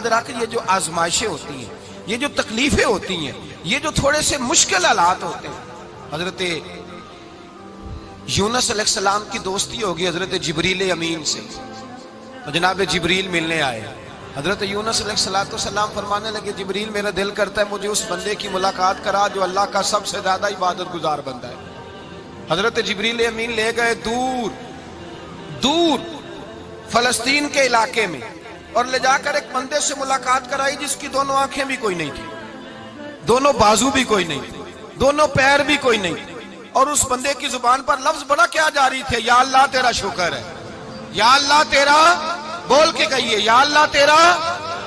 یاد رکھ یہ جو آزمائشیں ہوتی ہیں، یہ جو تکلیفیں ہوتی ہیں، یہ جو تھوڑے سے مشکل حالات ہوتے ہیں، حضرت یونس علیہ السلام کی دوستی ہوگی حضرت جبریل امین سے، جناب جبریل ملنے آئے، حضرت یونس علیہ السلام فرمانے لگے جبریل میرا دل کرتا ہے مجھے اس بندے کی ملاقات کرا جو اللہ کا سب سے زیادہ عبادت گزار بندہ ہے۔ حضرت جبریل امین لے گئے دور دور فلسطین کے علاقے میں، اور لے جا کر ایک بندے سے ملاقات کرائی جس کی دونوں آنکھیں بھی کوئی نہیں تھی، دونوں بازو بھی کوئی نہیں تھی، دونوں پیر بھی کوئی نہیں تھی، اور اس بندے کی زبان پر لفظ بڑا کیا جاری تھے، یا اللہ تیرا شکر ہے، یا اللہ تیرا، بول کے کہیے یا اللہ تیرا،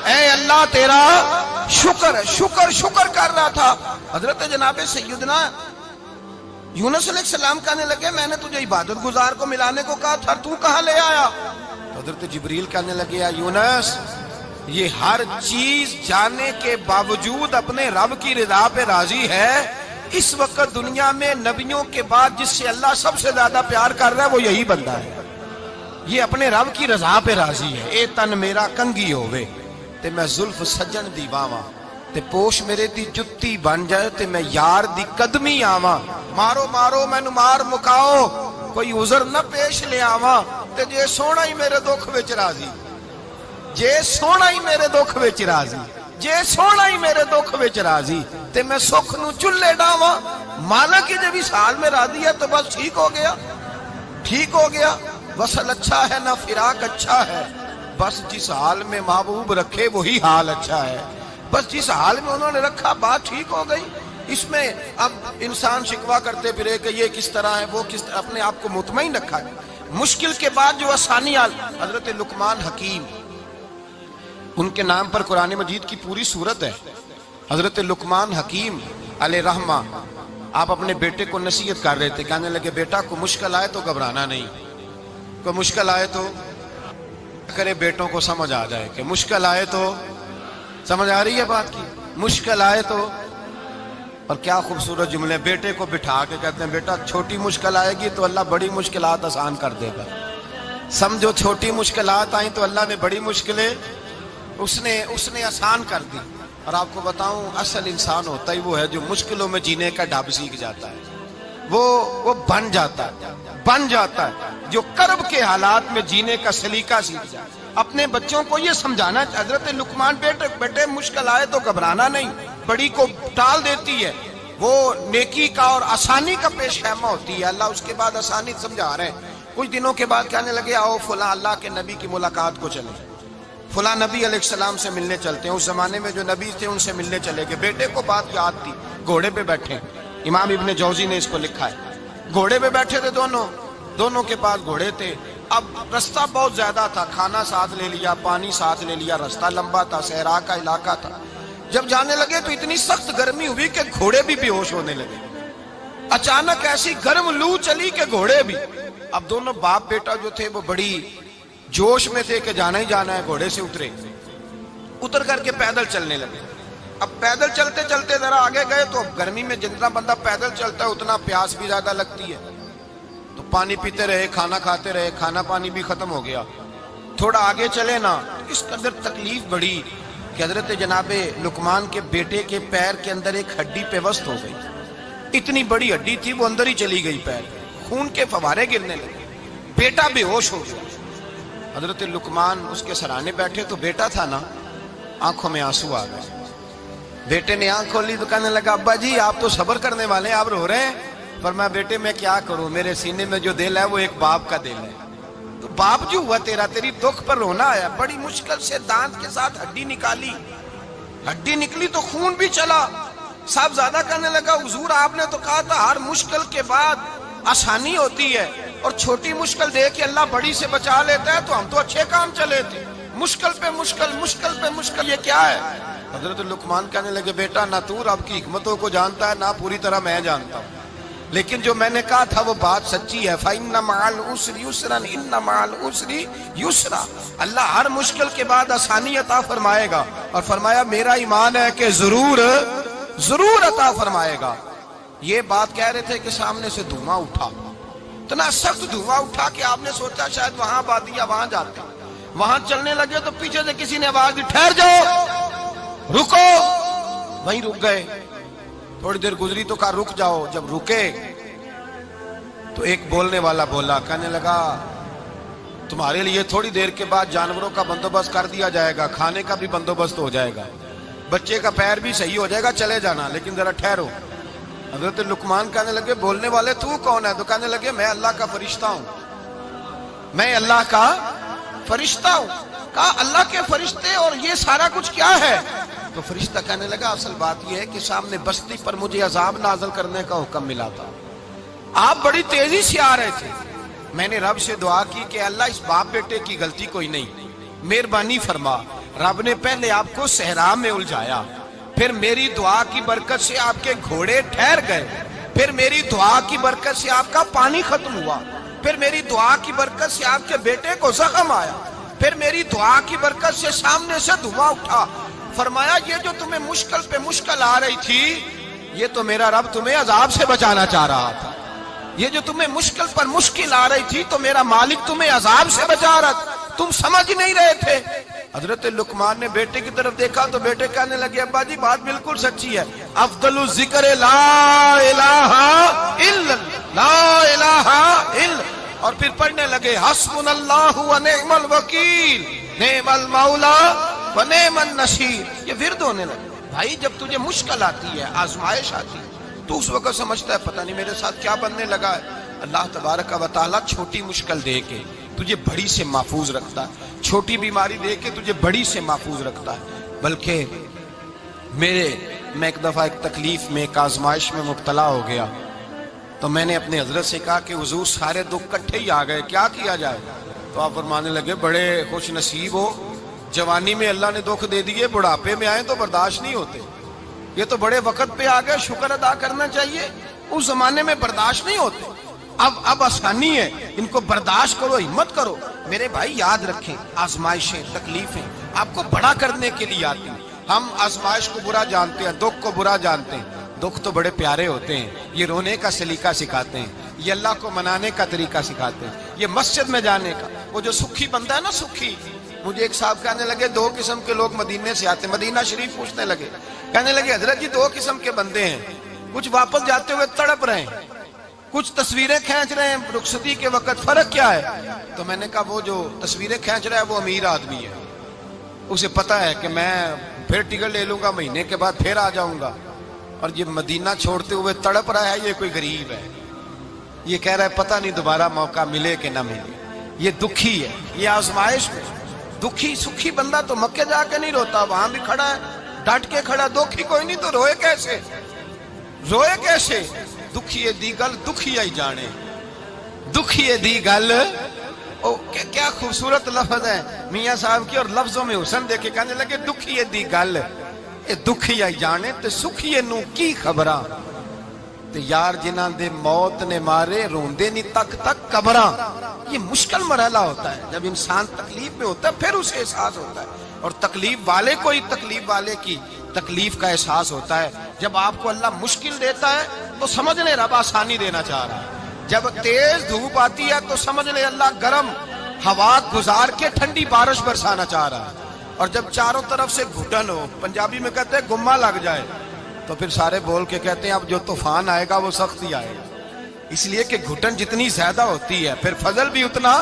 اے اللہ تیرا شکر ہے، شکر شکر کر رہا تھا۔ حضرت جناب سیدنا یونس علیہ السلام کہنے لگے میں نے تجھے عبادت گزار کو ملانے کو کہا تھا، تو کہاں لے آیا؟ حضرت جبریل کہنے لگے یا یونس یہ ہر چیز جانے کے باوجود اپنے رب کی رضا پہ راضی ہے، اس وقت دنیا میں نبیوں کے بعد جس سے اللہ سب سے زیادہ پیار کر رہا ہے وہ یہی بندہ ہے، یہ اپنے رب کی رضا پہ راضی ہے۔ اے تن میرا کنگی ہووے تے میں زلف سجن دی باواں، تے پوش میرے دی جتی بن جائے تے میں یار دی قدمی آواں، مارو مارو مینو مار مکاؤ کوئی عذر نہ پیش لے آواں، تے جے سونا ہی میرے دکھ وچ راضی، جے سونا ہی میرے دکھ وچ راضی، جے سونا ہی میرے دکھ وچ راضی تے میں سکھ نو چلے ڈاواں، مانا کہ جب اس حال میں راضی ہے تو بس ٹھیک ہو گیا، ٹھیک ہو گیا۔ وصل اچھا ہے نہ فراق اچھا ہے، بس جس حال میں محبوب رکھے وہی حال اچھا ہے، بس جس حال میں انہوں نے رکھا بات ٹھیک ہو گئی۔ اس میں اب انسان شکوہ کرتے پھرے کہ یہ کس طرح ہے وہ کس طرح، اپنے آپ کو مطمئن رکھا ہے۔ مشکل کے بعد جو آسانی حضرت لقمان حکیم، ان کے نام پر قرآن مجید کی پوری سورت ہے۔ حضرت لقمان حکیم علیہ رحمہ آپ اپنے بیٹے کو نصیحت کر رہے تھے، کہنے لگے بیٹا کو مشکل آئے تو گھبرانا نہیں، کوئی مشکل آئے تو کرے بیٹوں کو سمجھ آ جائے کہ مشکل آئے تو، سمجھ آ رہی ہے بات کی، مشکل آئے تو، اور کیا خوبصورت جملے، بیٹے کو بٹھا کے کہتے ہیں بیٹا چھوٹی مشکل آئے گی تو اللہ بڑی مشکلات آسان کر دے گا، سمجھو چھوٹی مشکلات آئیں تو اللہ نے بڑی مشکلیں اس نے آسان کر دی۔ اور آپ کو بتاؤں اصل انسان ہوتا ہی وہ ہے جو مشکلوں میں جینے کا ڈھب سیکھ جاتا ہے، وہ بن جاتا ہے جو کرب کے حالات میں جینے کا سلیقہ سیکھ جائے۔ اپنے بچوں کو یہ سمجھانا، حضرت لقمان بیٹے مشکل آئے تو گھبرانا نہیں، بڑی کو ٹال دیتی ہے، وہ نیکی کا اور آسانی کا پیش خیمہ ہوتی ہے، اللہ اس کے بعد آسانی سمجھا رہے ہیں۔ کچھ دنوں کے بعد کہنے لگے آؤ فلاں اللہ کے نبی کی ملاقات کو چلیں، فلاں نبی علیہ السلام سے ملنے چلتے ہیں۔ اس زمانے میں جو نبی تھے ان سے ملنے چلے گئے، بیٹے کو بات یاد تھی، گھوڑے پہ بیٹھے، امام ابن جوزی نے اس کو لکھا ہے، گھوڑے پہ بیٹھے تھے دونوں کے پاس گھوڑے تھے۔ اب رستہ بہت زیادہ تھا، کھانا ساتھ لے لیا، پانی ساتھ لے لیا، رستہ لمبا تھا، صحرا کا علاقہ تھا۔ جب جانے لگے تو اتنی سخت گرمی ہوئی کہ گھوڑے بھی بے ہوش ہونے لگے، اچانک ایسی گرم لو چلی کہ گھوڑے بھی۔ اب دونوں باپ بیٹا جو تھے وہ بڑی جوش میں تھے کہ جانا ہی جانا ہے، گھوڑے سے اتر کر کے پیدل چلنے لگے۔ اب پیدل چلتے چلتے ذرا آگے گئے تو گرمی میں جتنا بندہ پیدل چلتا ہے اتنا پیاس بھی زیادہ لگتی ہے، تو پانی پیتے رہے، کھانا کھاتے رہے، کھانا پانی بھی ختم ہو گیا۔ تھوڑا آگے چلے نا تو اس قدر تکلیف بڑھی کہ حضرت جناب لقمان کے بیٹے کے پیر کے اندر ایک ہڈی پیوست ہو گئی، اتنی بڑی ہڈی تھی وہ اندر ہی چلی گئی، پیر خون کے فوارے گرنے لگے، بیٹا بے ہوش ہو گیا۔ حضرت لقمان اس کے سرانے بیٹھے تو بیٹا تھا نا، آنکھوں میں آنسو آ گئے۔ بیٹے نے آنکھ کھولی تو کہنے لگا ابا جی آپ تو صبر کرنے والے ہیں، آپ رو رہے ہیں۔ فرمایا بیٹے میں کیا کروں، میرے سینے میں جو دل ہے وہ ایک باپ کا دل ہے، تو باپ جو ہوا تیری دکھ پر رونا آیا۔ بڑی مشکل سے دانت کے ساتھ ہڈی نکالی، ہڈی نکلی تو خون بھی چلا۔ صاحب زیادہ کہنے لگا حضور آپ نے تو کہا تھا ہر مشکل کے بعد آسانی ہوتی ہے، اور چھوٹی مشکل دے کے اللہ بڑی سے بچا لیتا ہے، تو ہم تو اچھے کام چلے تھے، مشکل پہ مشکل، مشکل پہ مشکل، یہ کیا ہے؟ حضرت لقمان کہنے لگے بیٹا نہ تو رب کی حکمتوں کو جانتا ہے نہ پوری طرح میں جانتا ہوں، لیکن جو میں نے کہا تھا وہ بات سچی ہے۔ فَإِنَّ مَعَ الْعُسْرِ يُسْرًا إِنَّ مَعَ الْعُسْرِ يُسْرًا، اللہ ہر مشکل کے بعد آسانی عطا فرمائے گا، اور فرمایا میرا ایمان ہے کہ ضرور عطا فرمائے گا۔ یہ بات کہہ رہے تھے کہ سامنے سے دھواں اٹھا، اتنا سخت دھواں اٹھا کہ آپ نے سوچا شاید وہاں بادیا وہاں جاتے، وہاں چلنے لگے تو پیچھے سے کسی نے آواز دی ٹھہر جاؤ رکو، وہیں رک گئے. تھوڑی دیر گزری تو کہا رک جاؤ. جب رکے تو ایک بولنے والا بولا، کہنے لگا تمہارے لیے تھوڑی دیر کے بعد جانوروں کا بندوبست کر دیا جائے گا، کھانے کا بھی بندوبست ہو جائے گا، بچے کا پیر بھی صحیح ہو جائے گا، چلے جانا لیکن ذرا ٹھہرو. حضرت لقمان کہنے لگے بولنے والے تو کون ہے؟ تو کہنے لگے میں اللہ کا فرشتہ ہوں، میں اللہ کا فرشتہ ہوں. کہا اللہ کے فرشتے اور یہ سارا کچھ کیا ہے؟ تو فرشتہ کہنے لگا اصل بات یہ ہے کہ سامنے بستی پر مجھے عذاب نازل کرنے کا حکم ملا تھا، آپ بڑی تیزی سے آ رہے تھے، میں نے رب سے دعا کی کہ اللہ اس باپ بیٹے کی غلطی کوئی نہیں، مہربانی فرما. رب نے پہلے آپ کو صحرا میں الجھایا، پھر میری دعا کی برکت سے آپ کے گھوڑے ٹھہر گئے، پھر میری دعا کی برکت سے آپ کا پانی ختم ہوا، پھر میری دعا کی برکت سے آپ کے بیٹے کو زخم آیا، پھر میری دعا کی برکت سے سامنے سے دھواں اٹھا. فرمایا یہ جو تمہیں مشکل پہ مشکل آ رہی تھی یہ تو میرا رب تمہیں عذاب سے بچانا چاہ رہا تھا، یہ جو تمہیں مشکل پر مشکل آ رہی تھی تو میرا مالک تمہیں عذاب سے بچا رہا تھا، تم سمجھ نہیں رہے تھے. حضرت لقمان نے بیٹے کی طرف دیکھا تو بیٹے کہنے لگے ابا جی بات بالکل سچی ہے، افضل الذکر لا الہ الا لا الہ الا، اور پھر پڑھنے لگے حسبنا اللہ و نعم الوکیل نعم المولا و نعم النصیر. یہ ورد ہونے لگے. بھائی جب تجھے مشکل آتی ہے، آزمائش آتی ہے، تو اس وقت سمجھتا ہے پتہ نہیں میرے ساتھ کیا بننے لگا ہے. اللہ تبارک و تعالیٰ چھوٹی مشکل دے کے تجھے بڑی سے محفوظ رکھتا ہے، چھوٹی بیماری دے کے تجھے بڑی سے محفوظ رکھتا ہے. بلکہ میں ایک دفعہ ایک تکلیف میں ایک آزمائش میں مبتلا ہو گیا تو میں نے اپنے حضرت سے کہا کہ حضور سارے دکھ کٹھے ہی آ گئے، کیا کیا جائے؟ تو آپ فرمانے لگے بڑے خوش نصیب ہو، جوانی میں اللہ نے دکھ دے دیے، بڑھاپے میں آئے تو برداشت نہیں ہوتے، یہ تو بڑے وقت پہ آ گئے، شکر ادا کرنا چاہیے، اس زمانے میں برداشت نہیں ہوتے، اب آسانی ہے، ان کو برداشت کرو، ہمت کرو. میرے بھائی یاد رکھیں آزمائشیں تکلیفیں آپ کو بڑا کرنے کے لیے آتی ہیں. ہم آزمائش کو برا جانتے ہیں، دکھ کو برا جانتے ہیں، دکھ تو بڑے پیارے ہوتے ہیں، یہ رونے کا سلیقہ سکھاتے ہیں، یہ اللہ کو منانے کا طریقہ سکھاتے ہیں، یہ مسجد میں جانے کا. وہ جو سکھی بندہ ہے نا سکھی، مجھے ایک صاحب کہنے لگے دو قسم کے لوگ مدینے سے آتے ہیں، مدینہ شریف پوچھنے لگے، کہنے لگے حضرت جی دو قسم کے بندے ہیں، کچھ واپس جاتے ہوئے تڑپ رہے ہیں، کچھ تصویریں کھینچ رہے ہیں رخصتی کے وقت، فرق کیا ہے؟ تو میں نے کہا وہ جو تصویریں کھینچ رہا ہے وہ امیر آدمی ہے، اسے پتا ہے کہ میں پھر ٹکٹ لے لوں گا، مہینے کے بعد پھر آ جاؤں گا، اور یہ مدینہ چھوڑتے ہوئے تڑپ رہا ہے یہ کوئی غریب ہے، یہ کہہ رہا ہے پتہ نہیں دوبارہ موقع ملے کہ نہ ملے. یہ دکھی ہے، یہ آزمائش میں دکھی. سکھی بندہ تو مکے جا کے نہیں روتا، وہاں بھی کھڑا ہے ڈٹ کے کھڑا. دکھی کوئی نہیں تو روئے کیسے؟ روئے کیسے؟ دکھیے دی گل دکھی آئی جانے، دکھیے دی گل. کیا خوبصورت لفظ ہے میاں صاحب کی، اور لفظوں میں حسن دیکھے کہنے لگے دکھیے دی گل اے دکھی آئی جانے تے سکھیے نو کی خبراں تے یار جنہاں دے موت نے مارے روندے نہیں تک تک قبراں. یہ مشکل مرحلہ ہوتا ہے، جب انسان تکلیف میں ہوتا ہے پھر اسے احساس ہوتا ہے، اور تکلیف والے کو ہی تکلیف والے کی تکلیف کا احساس ہوتا ہے. جب آپ کو اللہ مشکل دیتا ہے تو سمجھ لے رب آسانی دینا چاہ رہا ہے، جب تیز دھوپ آتی ہے تو سمجھ لے اللہ گرم ہوا گزار کے ٹھنڈی بارش برسانا چاہ رہا ہے، اور جب چاروں طرف سے گھٹن ہو، پنجابی میں کہتے ہیں گما لگ جائے، تو پھر سارے بول کے کہتے ہیں اب جو طوفان آئے گا وہ سخت ہی آئے گا. اس لیے کہ گھٹن جتنی زیادہ ہوتی ہے پھر فضل بھی اتنا